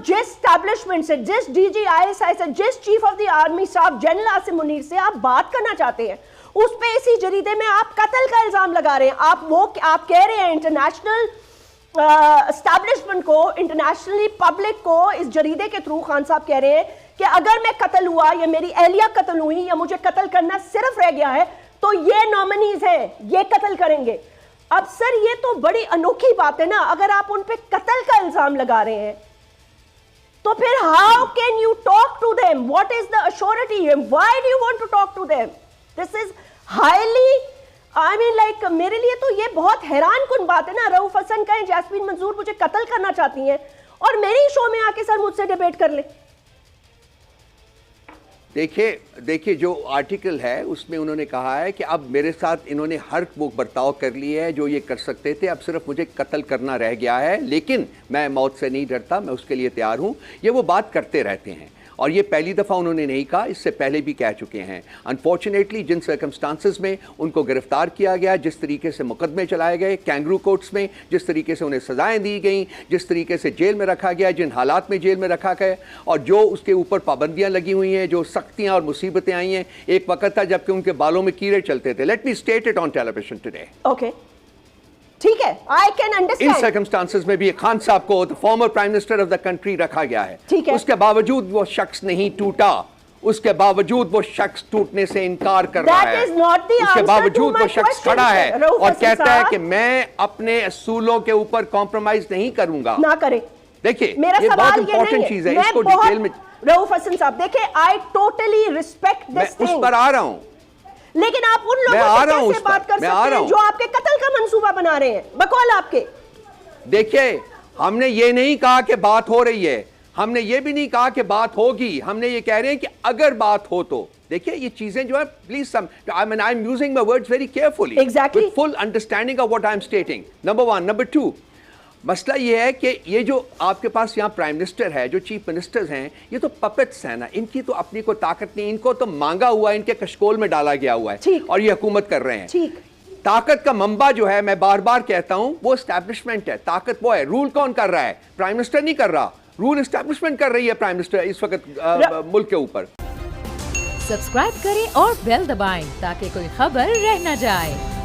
जिस स्टैब्लिशमेंट से, जिस DGISI से, जिस chief of the army staff general Asim Munir से आप बात करना चाहते हैं, उस पे इसी जरीदे में आप कत्ल का इल्जाम लगा रहे हैं। आप कह रहे हैं इंटरनेशनल एस्टैब्लिशमेंट को, इंटरनेशनली पब्लिक को इस जरीदे के थ्रू खान साहब कह रहे हैं कि अगर मैं कत्ल हुआ या मेरी एहलिया कत्ल हुई या मुझे कत्ल करना सिर्फ रह गया है तो ये नॉमिनीज हैं, ये कत्ल करेंगे। अब सर ये तो बड़ी अनोखी बात है ना, अगर आप उन पे कत्ल का इल्जाम लगा रहे हैं तो फिर how can you talk to them? What is the assurity? Why do you want to talk to them? This is highly, I mean like, मेरे लिए तो ये बहुत हैरान कुन बात है ना। रऊफ हसन कहें जैस्मीन मंजूर मुझे कत्ल करना चाहती हैं और मेरे शो में आके सर मुझसे डिबेट कर ले। देखिए जो आर्टिकल है उसमें उन्होंने कहा है कि अब मेरे साथ इन्होंने हर वो बर्ताव कर लिया है जो ये कर सकते थे, अब सिर्फ मुझे कत्ल करना रह गया है, लेकिन मैं मौत से नहीं डरता, मैं उसके लिए तैयार हूँ। ये वो बात करते रहते हैं और ये पहली दफ़ा उन्होंने नहीं कहा, इससे पहले भी कह चुके हैं। अनफॉर्चुनेटली जिन सर्कमस्टांसेस में उनको गिरफ्तार किया गया, जिस तरीके से मुकदमे चलाए गए कैंगरू कोर्ट्स में, जिस तरीके से उन्हें सज़ाएं दी गई, जिस तरीके से जेल में रखा गया, जिन हालात में जेल में रखा गया और जो उसके ऊपर पाबंदियां लगी हुई हैं, जो सख्तियां और मुसीबतें आई हैं। एक वक्त था जबकि उनके बालों में कीड़े चलते थे। Let me state it on television today. Okay, ठीक है, I can understand. In circumstances में भी खान साहब को former prime minister of the country रखा गया है, ठीक है। उसके बावजूद वो शख्स नहीं टूटा, उसके बावजूद वो शख्स टूटने से इनकार कर रहा है, उसके बावजूद वो शख्स खड़ा है और कहता है कि मैं अपने असूलों के ऊपर कॉम्प्रोमाइज नहीं करूंगा। ना करे। देखिए ये बहुत इंपॉर्टेंट चीज है, इसको डिटेल में। रऊफ हसन साहब देखिए, I totally respect this thing, उस पर आ रहा हूं, लेकिन आप उन लोगों से कैसे बात कर सकते हैं जो आपके कत्ल का मंसूबा बना रहे हैं बकौल आपके? देखिए हमने ये नहीं कहा कि बात हो रही है, हमने ये भी नहीं कहा कि बात होगी, हमने ये कह रहे हैं कि अगर बात हो तो। देखिए ये चीजें जो है, please I am using my words very carefully, exactly, with full understanding of what I am स्टेटिंग। Number one. Number two, मसला ये है कि ये जो आपके पास यहाँ प्राइम मिनिस्टर है, जो चीफ मिनिस्टर्स हैं, ये तो पपेट्स हैं ना, इनकी तो अपनी को ताकत नहीं, इनको तो मांगा हुआ है, इनके कशकोल में डाला गया हुआ है और ये हुकूमत कर रहे हैं। ठीक, ताकत का मंबा जो है, मैं बार बार कहता हूं, वो एस्टैब्लिशमेंट है। ताकत वो है, रूल कौन कर रहा है? प्राइम मिनिस्टर नहीं कर रहा, रूल एस्टैब्लिशमेंट कर रही है प्राइम मिनिस्टर इस वक्त मुल्क के ऊपर। सब्सक्राइब करें और बेल दबाएं ताकि कोई खबर रह न जाए।